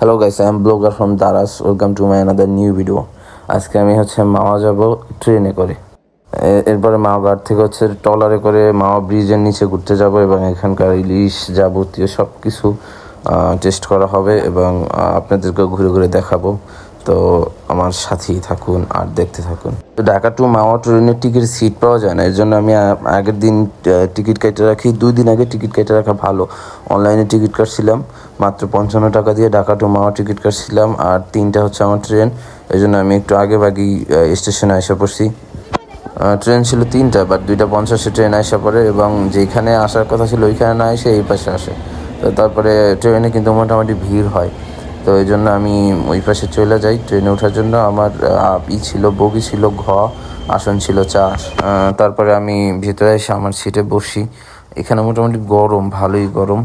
Hello guys, I am blogger from দারাস। Welcome to my another new video. আজকে আমি মাওয়া যাব ট্রেনে করে। এরপরে মাওয়া ঘাট থেকে ট্রলারে করে মাওয়া ব্রিজের নিচে ঘুরতে যাব এবং এখানকার ইলিশ যাবতীয় সব কিছু টেস্ট করা হবে এবং আপনাদেরকে ঘুরে ঘুরে দেখাবো। তো আমার সাথেই থাকুন আর দেখতে থাকুন। তো ঢাকা টু মাওয়া ট্রেনের টিকিট সিট পাওয়া যায় না, এর জন্য আমি আগের দিন টিকিট কেটে রাখি। 2 দিন আগে টিকিট কেটে রাখা ভালো। অনলাইনে টিকিট কাটছিলাম মাত্র 55 টাকা দিয়ে ঢাকা টু মাওয়া টিকিট কাটছিলাম, আর 3টা আমার ট্রেন। এই জন্য আমি একটু আগে বাগি স্টেশনে এসে পড়ছি। ট্রেন ছিল 3টা, বাট 2:50 ট্রেন আসা পড়ে এবং যেখানে আসার কথা ছিল ওইখানে না এসে এই পাশে আসে। তো তারপরে ট্রেনে কিন্তু মোটামুটি ভিড় হয়, তো এই জন্য আমি ওই পাশে চলে যাই ট্রেনে ওঠার জন্য। আমার ছিল বগি ছিল আসন ছিল 4। তারপরে আমি ভেতরে এসে আমার সিটে বসি। এখানে মোটামুটি গরম, ভালোই গরম।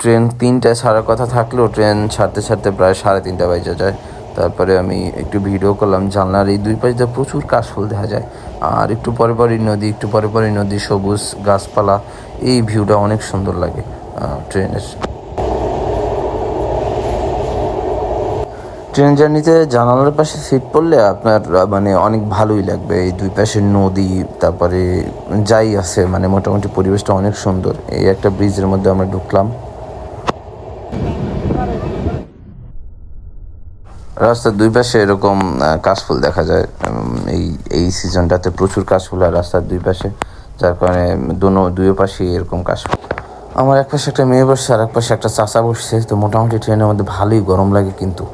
ট্রেন 3টায় ছাড়ার কথা থাকলেও ট্রেন ছাড়তে ছাড়তে প্রায় 3:30 বাজে যায়। তারপরে আমি একটু ভিডিও করলাম। জানলার এই দুই পাশে প্রচুর কাশফুল দেখা যায়, আর একটু পরে পরই নদী, একটু পরে পরই নদী, সবুজ গাছপালা। এই ভিউটা অনেক সুন্দর লাগে ট্রেনের। ট্রেন জার্নিতে জানালার পাশে সিট পড়লে আপনার অনেক ভালোই লাগবে। এই দুই পাশে নদী, তারপরে যাই আছে, মোটামুটি পরিবেশটা অনেক সুন্দর। এই একটা ব্রিজের মধ্যে আমরা ঢুকলাম। রাস্তার দুই পাশে এরকম কাশফুল দেখা যায়। এই এই সিজনটাতে প্রচুর কাশফুল আর রাস্তার দুই পাশে, যার কারণে দুই পাশে এরকম কাশফুল। আমার এক পাশে একটা মেয়ে বসছে আর এক পাশে একটা চাচা বসছে। তো মোটামুটি ট্রেনের মধ্যে ভালোই গরম লাগে, কিন্তু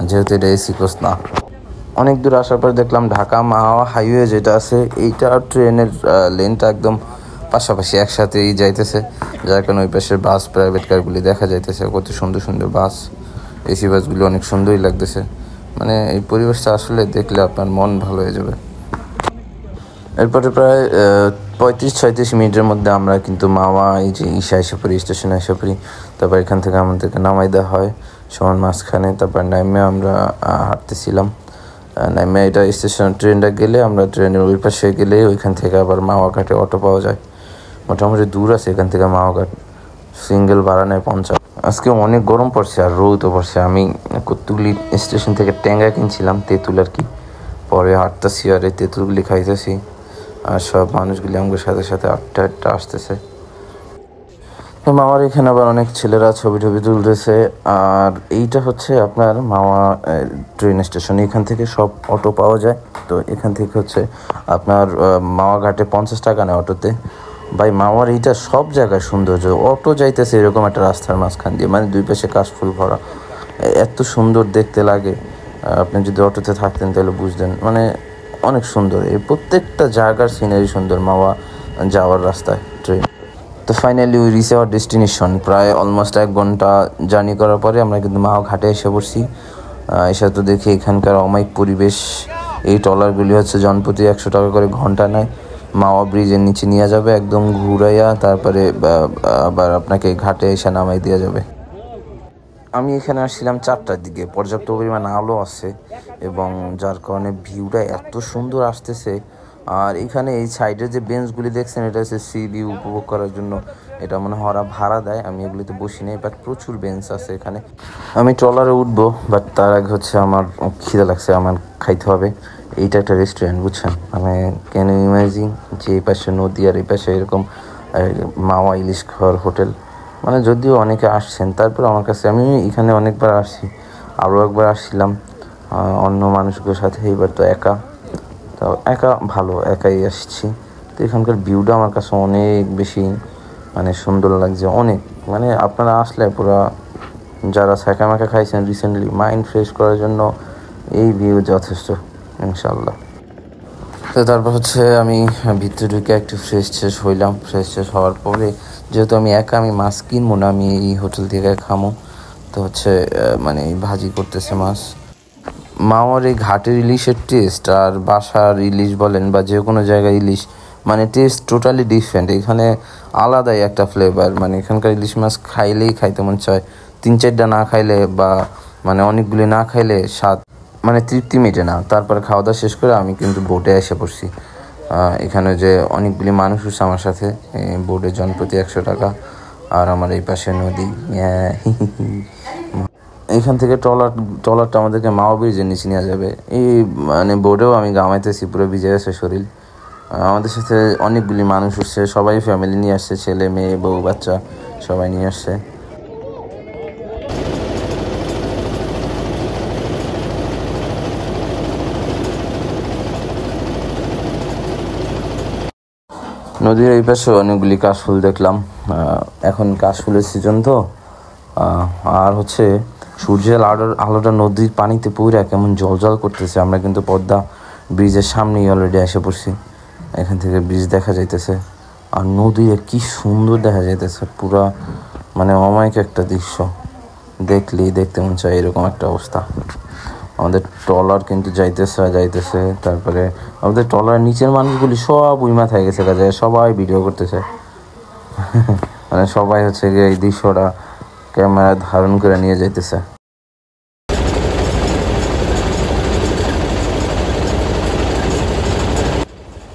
যেহেতু এটা এসি কোচ না। অনেক দূর আসার পর দেখলাম ঢাকা মাওয়া হাইওয়ে যেটা আছে, এইটা ট্রেনের লেনটা একদম পাশাপাশি একসাথেই যাইতেছে, যার কারণে ওই পাশের বাস, প্রাইভেট কারগুলি দেখা যাইতেছে। কত সুন্দর সুন্দর বাস, এসি বাসগুলো অনেক সুন্দরই লাগতেছে। এই পরিবেশটা আসলে দেখলে আপনার মন ভালো হয়ে যাবে। এরপরে প্রায় 35-36 মিনিটের মধ্যে আমরা কিন্তু মাওয়া এই যে এসে পড়ি, স্টেশনে এসে পড়ি। তারপর এখান থেকে আমাদেরকে নামাই দেওয়া হয় সমান মাঝখানে। তারপর নামে আমরা হাঁটতেছিলাম। নামে এটা স্টেশন, ট্রেনটা গেলে আমরা ট্রেনের ওই পাশে গেলে ওইখান থেকে আবার মাওয়া ঘাটে অটো পাওয়া যায়। মোটামুটি দূর আছে এখান থেকে মাওয়া ঘাট, সিঙ্গেল ভাড়া নেয় 50। আজকে অনেক গরম পড়ছে আর রোদও পড়ছে। আমি কতগুলি স্টেশন থেকে ট্যাঙ্গা কিনছিলাম, তেঁতুল আর কি। পরে হাঁটতেছি আর এই তেঁতুলগুলি খাইতেছি, আর সব মানুষগুলি আমাদের সাথে সাথে আটটা আসতেছে। তো মাওয়ার এখানে আবার অনেক ছেলেরা ছবি তুলতেছে। আর এইটা আপনার মাওয়া ট্রেন স্টেশন। এখান থেকে সব অটো পাওয়া যায়। তো এখান থেকে আপনার মাওয়া ঘাটে 50 টাকা নেয় অটোতে। ভাই মাওয়ার এইটা সব জায়গায় সৌন্দর্য। অটো যাইতেছে এরকম একটা রাস্তার মাঝখান দিয়ে, দুই পাশে কাশফুল ভরা, এত সুন্দর দেখতে লাগে। আপনি যদি অটোতে থাকতেন তাহলে বুঝতেন, অনেক সুন্দর। এই প্রত্যেকটা জায়গার সিনারি সুন্দর মাওয়া যাওয়ার রাস্তায় ট্রেন। তো finally we reach hour destination. প্রায় অলমোস্ট 1 ঘন্টা জার্নি করার পরে আমরা কিন্তু মাওয়া ঘাটে এসে পড়ছি। এসে তো দেখি এখানকার অমায়িক পরিবেশ। এই ট্রলারগুলি জনপ্রতি 100 টাকা করে ঘন্টা নেয়। মাওয়া ব্রিজের নিচে নিয়ে যাবে একদম ঘুরাইয়া, তারপরে আবার আপনাকে ঘাটে এসে নামাই দেওয়া যাবে। আমি এখানে আসছিলাম 4টার দিকে। পর্যাপ্ত পরিমাণ আলো আছে এবং যার কারণে ভিউটা এত সুন্দর আসতেছে। আর এখানে এই সাইডের যে বেঞ্চগুলি দেখছেন, এটা সি ভিউ উপভোগ করার জন্য। এটা মনে হয় ওরা ভাড়া দেয়, আমি এগুলিতে বসি নেই, বাট প্রচুর বেঞ্চ আছে এখানে। আমি ট্রলারে উঠবো, বাট তার আগে আমার খিদে লাগছে, আমার খাইতে হবে। এইটা একটা রেস্টুরেন্ট, বুঝছেন? ক্যান ইউ ইমাজিন যে এই পাশে নদী আর এই পাশে এরকম মাওয়া ইলিশ খাওয়ার হোটেল। যদিও অনেকে আসছেন, তারপর আমার কাছে, আমি এখানে অনেকবার আসছি, আরও একবার আসছিলাম অন্য মানুষগুলোর সাথে। এইবার তো একা ভালো, একাই আসছি। তো এখানকার ভিউটা আমার কাছে অনেক বেশি সুন্দর লাগছে, অনেক। আপনারা আসলে পুরা, যারা ছ্যাঁকা খাইছেন রিসেন্টলি, মাইন্ড ফ্রেশ করার জন্য এই ভিউ যথেষ্ট ইনশাল্লাহ। তো তারপর আমি ভিতরে ঢুকে একটু ফ্রেশ হইলাম। ফ্রেশ হওয়ার পরে, যেহেতু আমি একা, আমি মাছ কিনবো না, আমি এই হোটেল থেকে খামো। তো এই ভাজি করতেছে মাছ। মাওয়ার এই ঘাটের ইলিশের টেস্ট আর বাসার ইলিশ বলেন বা যে কোনো জায়গায় ইলিশ, টেস্ট টোটালি ডিফারেন্ট। এখানে আলাদাই একটা ফ্লেভার। এখানকার ইলিশ মাছ খাইলেই খাইতে মন চায়। 3-4টা না খাইলে বা অনেকগুলি না খাইলে স্বাদ তৃপ্তি মেটে না। তারপরে খাওয়া দাওয়া শেষ করে আমি কিন্তু বোটে এসে পড়ছি। এখানে যে অনেকগুলি মানুষ হচ্ছে আমার সাথে, বোটে জনপ্রতি 100 টাকা। আর আমার এই পাশে নদী। এখান থেকে ট্রলারটা আমাদেরকে মাওয়া ব্রিজের নিচে নিয়ে যাবে। এই মানে বোর্ডেও আমি গামাইতেছি, পুরো ভিজে গেছে শরীর। আমাদের সাথে অনেকগুলি মানুষ আসছে, সবাই ফ্যামিলি নিয়ে আসছে, ছেলে মেয়ে বউ বাচ্চা সবাই নিয়ে আসছে। নদীর এই পাশে অনেকগুলি কাশফুল দেখলাম। এখন কাশফুলের সিজন তো, আর হচ্ছে সূর্যের আলোটা নদীর পানিতে পুরা কেমন জল করতেছে। আমরা কিন্তু পদ্মা ব্রিজের সামনেই অলরেডি এসে পড়ছি। এখান থেকে ব্রিজ দেখা যাইতেছে, আর নদী কি সুন্দর দেখা যাইতেছে, পুরা মানে অমায়িক একটা দৃশ্য, দেখলেই দেখতে মন চায় এরকম একটা অবস্থা। আমাদের ট্রলার কিন্তু যাইতেছে। তারপরে আমাদের ট্রলার নিচের মানুষগুলি সব মাথায় গেছে কাজে, সবাই ভিডিও করতেছে। মানে সবাই হচ্ছে গিয়ে এই দৃশ্যটা ক্যামেরা ধারণ করে নিয়ে যাইতেছে।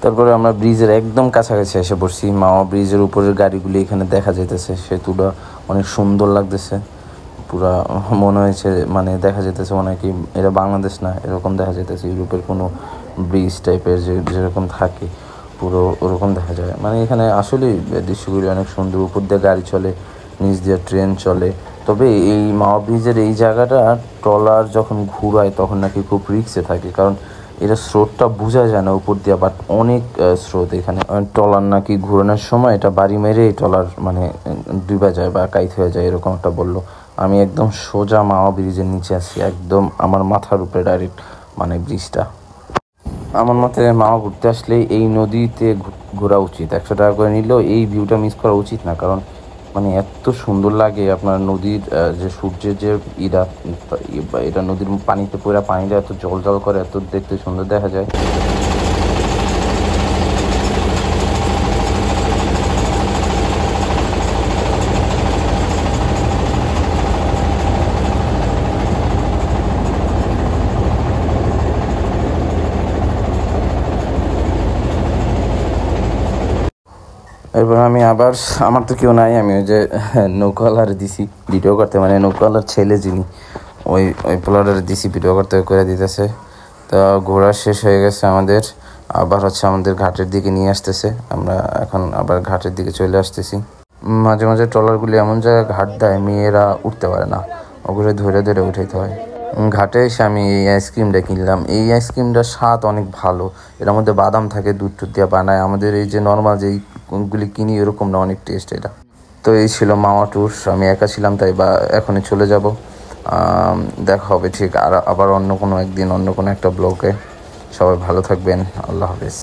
তারপরে আমরা ব্রিজের একদম কাছাকাছি এসে পড়ছি। মাওয়া ব্রিজের উপরের গাড়িগুলি এখানে দেখা যাইতেছে, সেতুটা অনেক সুন্দর লাগতেছে। পুরা মনে হয়েছে মানে দেখা যেতেছে মনে হয় কি এটা বাংলাদেশ না, এরকম দেখা যেতেছে ইউরোপের কোনো ব্রিজ টাইপের যেরকম থাকে, পুরো ওরকম দেখা যায়। মানে এখানে আসলে দৃশ্যগুলি অনেক সুন্দর, উপর দিয়ে গাড়ি চলে, নিচ দিয়ে ট্রেন চলে। তবে এই মাওয়া ব্রিজের এই জায়গাটা ট্রলার যখন ঘুরায় তখন নাকি খুব রিস্কে থাকে, কারণ এটা স্রোতটা বোঝা যায় না উপর দিয়ে, বাট অনেক স্রোত এখানে। ট্রলার নাকি ঘুরানোর সময় এটা বাড়ি মেরে ট্রলার মানে ডুবে যায় বা কাইত হয়ে যায়, এরকম একটা বললো। আমি একদম সোজা মাওয়া ব্রিজের নিচে আছি, একদম আমার মাথার উপরে ডাইরেক্ট মানে ব্রিজটা। আমার মতে মাওয়া ঘুরতে আসলে এই নদীতে ঘোরা উচিত। 100 টাকা করে নিলেও এই ভিউটা মিস করা উচিত না, কারণ মানে এত সুন্দর লাগে আপনার নদীর যে সূর্যের যে এটা নদীর পানিতে পুরা পানিটা এত জল করে, এত দেখতে সুন্দর দেখা যায়। এরপর আমি আবার, আমার তো কেউ নাই, আমি ওই যে নৌকাওয়ালার দিছি ভিডিও করতে, মানে নৌকাওয়ালার ছেলে যিনি ওই পোলারের দিছি ভিডিও করতে করে দিতেছে। তো ঘোরা শেষ হয়ে গেছে আমাদের, আবার হচ্ছে আমাদের ঘাটের দিকে নিয়ে আসতেছে। আমরা এখন আবার ঘাটের দিকে চলে আসতেছি। মাঝে মাঝে ট্রলারগুলি এমন জায়গায় ঘাট দেয় মেয়েরা উঠতে পারে না, ওগুলো ধরে উঠাইতে হয়। ঘাটে এসে আমি এই আইসক্রিমটা কিনলাম। এই আইসক্রিমটার স্বাদ অনেক ভালো, এর মধ্যে বাদাম থাকে, দুধ দিয়ে বানায়। আমাদের এই যে নর্মাল যেইগুলি কিনি এরকম না, অনেক টেস্ট এটা। তো এই ছিল মাওয়া ট্যুর। আমি একা ছিলাম তাই বা এখনই চলে যাব। দেখা হবে ঠিক আর আবার অন্য কোনো একদিন অন্য কোনো একটা ব্লগে। সবাই ভালো থাকবেন, আল্লাহ হাফেজ।